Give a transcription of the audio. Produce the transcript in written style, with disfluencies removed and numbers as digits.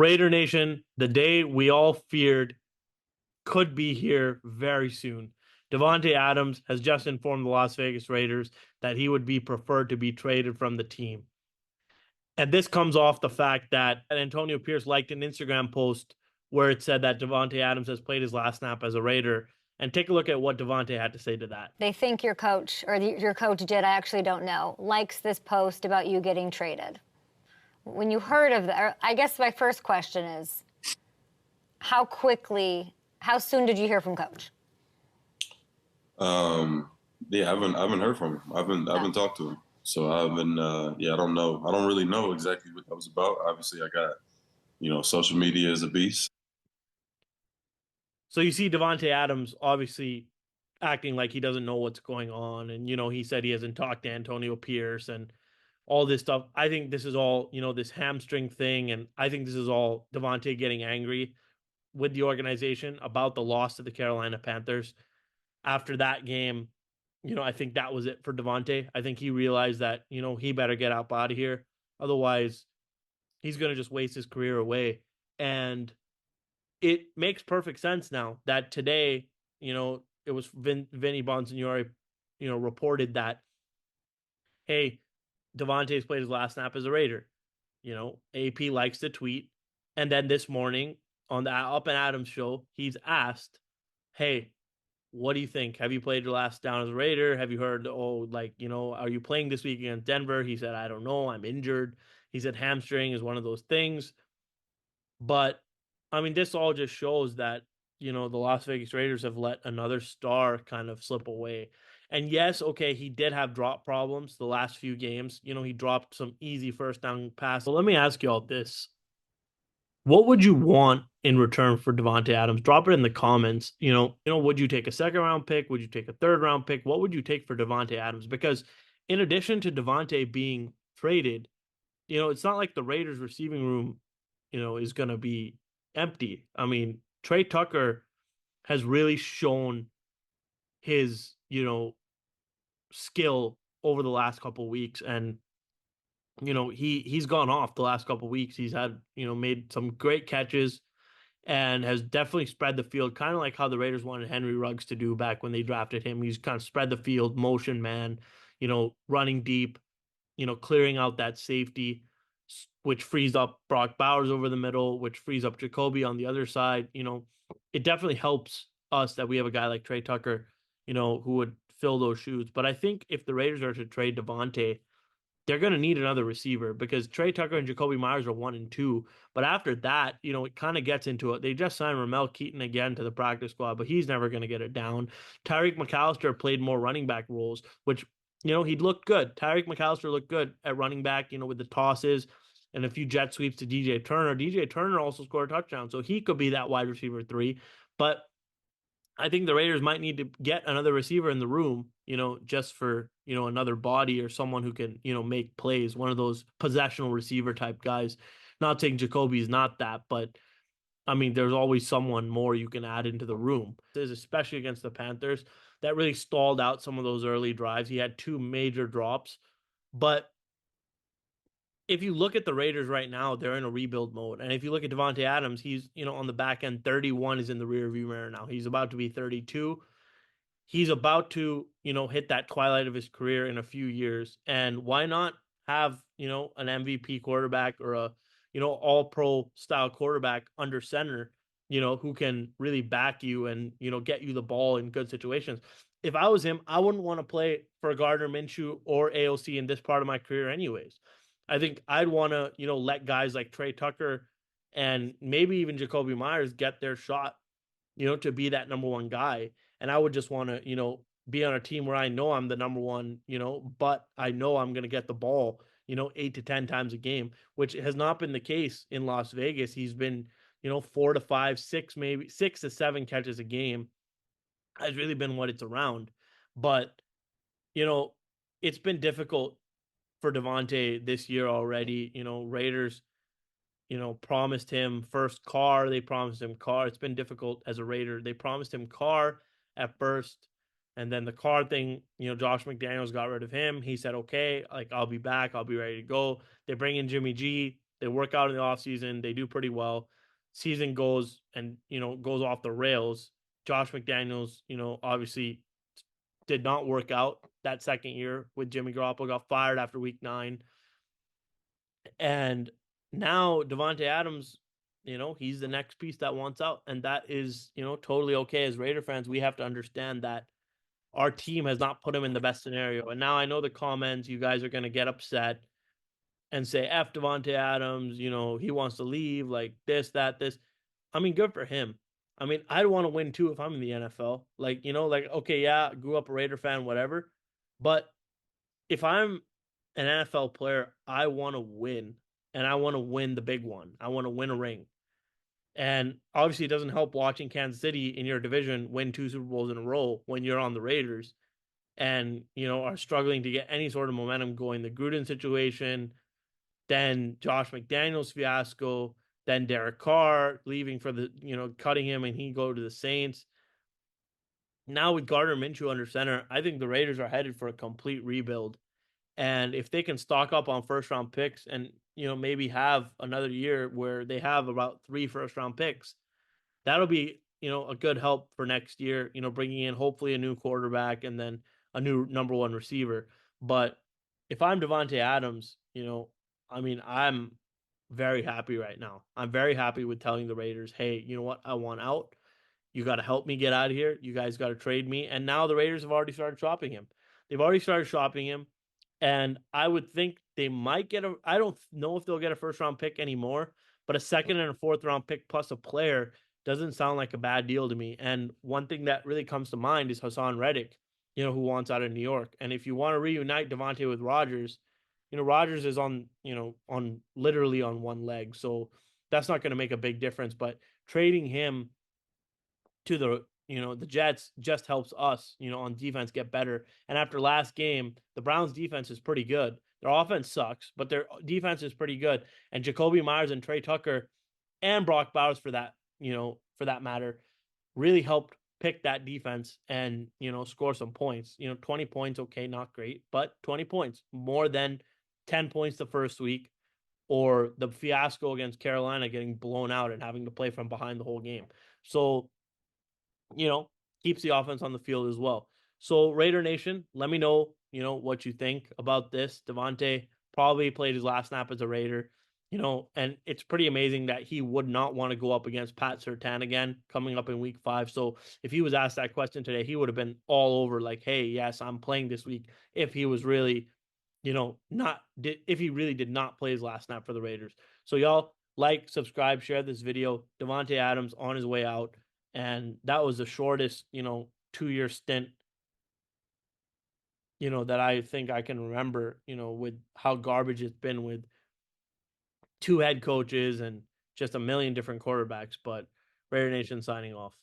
Raider Nation, the day we all feared could be here very soon. Davante Adams has just informed the Las Vegas Raiders that he would be preferred to be traded from the team. And this comes off the fact that Antonio Pierce liked an Instagram post where it said that Davante Adams has played his last snap as a Raider. And take a look at what Davante had to say to that. They think your coach, or your coach did, I actually don't know, likes this post about you getting traded. When you heard of that, I guess my first question is, how soon did you hear from coach? Yeah, I haven't heard from him. I haven't talked to him. So I haven't I don't know. I don't really know exactly what that was about. Obviously I got, social media is a beast. So you see Davante Adams obviously acting like he doesn't know what's going on. And, he said he hasn't talked to Antonio Pierce and all this stuff. I think this is all, this hamstring thing. And I think this is all Davante getting angry with the organization about the loss to the Carolina Panthers. After that game, I think that was it for Davante. I think he realized that, he better get out of here. Otherwise, he's going to just waste his career away. And it makes perfect sense now that today, it was Vinny Bonsignore, reported that, hey, Davante's played his last snap as a Raider. AP likes to tweet. And then this morning on the Up and Adams show, he's asked, hey, what do you think? Have you played your last down as a Raider? Have you heard, are you playing this week against Denver? He said, I don't know. I'm injured. He said hamstring is one of those things. But, I mean, this all just shows that, the Las Vegas Raiders have let another star kind of slip away. And yes, okay, he did have drop problems the last few games. He dropped some easy first down passes. But let me ask you all this. What would you want in return for Davante Adams? Drop it in the comments. Would you take a second round pick? Would you take a third round pick? What would you take for Davante Adams? Because in addition to Davante being traded, it's not like the Raiders receiving room, is going to be empty. I mean, Trey Tucker has really shown his, skill over the last couple of weeks. And, he's gone off the last couple of weeks. He's had, made some great catches and has definitely spread the field, kind of like how the Raiders wanted Henry Ruggs to do back when they drafted him. He's kind of spread the field, motion man, running deep, clearing out that safety, which frees up Brock Bowers over the middle, which frees up Jacoby on the other side. It definitely helps us that we have a guy like Trey Tucker, who would fill those shoes. But I think if the Raiders are to trade Davante, they're going to need another receiver because Trey Tucker and Jacoby Myers are 1 and 2. But after that, it kind of gets into it. They just signed Ramel Keaton again to the practice squad, but he's never going to get it down. Tyreek McAllister played more running back roles, which, he looked good. Tyreek McAllister looked good at running back, with the tosses and a few jet sweeps to DJ Turner. DJ Turner also scored a touchdown, so he could be that wide receiver 3. But I think the Raiders might need to get another receiver in the room, just for, another body or someone who can, make plays, one of those possessional receiver type guys. Not saying Jacoby's not that, but I mean, there's always someone more you can add into the room, especially against the Panthers. That really stalled out some of those early drives. He had 2 major drops, but if you look at the Raiders right now, they're in a rebuild mode. And if you look at Davante Adams, he's, on the back end, 31 is in the rearview mirror now. He's about to be 32. He's about to, hit that twilight of his career in a few years. And why not have, an MVP quarterback or a, all pro style quarterback under center, who can really back you and, get you the ball in good situations. If I was him, I wouldn't want to play for Gardner Minshew or AOC in this part of my career anyways. I think I'd want to, let guys like Trey Tucker and maybe even Jacoby Myers get their shot, to be that number 1 guy. And I would just want to, be on a team where I know I'm the number 1, but I know I'm going to get the ball, 8 to 10 times a game, which has not been the case in Las Vegas. He's been, 4 to 5, 6, maybe 6 to 7 catches a game has really been what it's around. But, it's been difficult for Davante this year already. Raiders, promised him first car. They promised him car. It's been difficult as a Raider. They promised him car at first. And then the car thing, Josh McDaniels got rid of him. He said, okay, like, I'll be back. I'll be ready to go. They bring in Jimmy G. They work out in the offseason. They do pretty well. Season goes and, goes off the rails. Josh McDaniels, obviously did not work out that second year with Jimmy Garoppolo, got fired after week 9. And now Davante Adams, he's the next piece that wants out. And that is, totally okay. As Raider fans, we have to understand that our team has not put him in the best scenario. And now I know the comments, you guys are going to get upset and say, F Davante Adams, he wants to leave, like this, that, this. I mean, good for him. I mean, I'd want to win too if I'm in the NFL. Like, okay, yeah, grew up a Raider fan, whatever. But if I'm an NFL player, I want to win. And I want to win the big one. I want to win a ring. And obviously, it doesn't help watching Kansas City in your division win 2 Super Bowls in a row when you're on the Raiders and, are struggling to get any sort of momentum going. The Gruden situation, then Josh McDaniels fiasco, then Derek Carr leaving for the, cutting him and he go to the Saints. Now with Gardner Minshew under center, I think the Raiders are headed for a complete rebuild. And if they can stock up on first round picks and, maybe have another year where they have about 3 first round picks, that'll be, a good help for next year, bringing in hopefully a new quarterback and then a new number 1 receiver. But if I'm Davante Adams, I mean, I'm very happy right now. I'm very happy with telling the Raiders, hey, you know what? I want out. You got to help me get out of here. You guys got to trade me. And now the Raiders have already started shopping him. They've already started shopping him. And I would think they might get I don't know if they'll get a first round pick anymore, but a second and a fourth round pick plus a player doesn't sound like a bad deal to me. And one thing that really comes to mind is Hassan Reddick, who wants out of New York. And if you want to reunite Davante with Rodgers, Rodgers is on, on literally on one leg. So that's not going to make a big difference. But trading him to the Jets just helps us, on defense get better. And after last game, the Browns defense is pretty good. Their offense sucks, but their defense is pretty good. And Jacoby Myers and Trey Tucker and Brock Bowers for that matter, really helped pick that defense and, score some points. 20 points, okay, not great, but 20 points, more than 10 points the first week or the fiasco against Carolina getting blown out and having to play from behind the whole game. So, keeps the offense on the field as well. So Raider Nation, let me know, what you think about this. Davante probably played his last snap as a Raider, and it's pretty amazing that he would not want to go up against Pat Surtain again coming up in week 5. So if he was asked that question today, he would have been all over like, hey, yes, I'm playing this week if he was really, if he really did not play his last snap for the Raiders. So y'all like, subscribe, share this video. Davante Adams on his way out. And that was the shortest, 2-year stint, that I think I can remember, with how garbage it's been with 2 head coaches and just a million different quarterbacks. But Raider Nation signing off.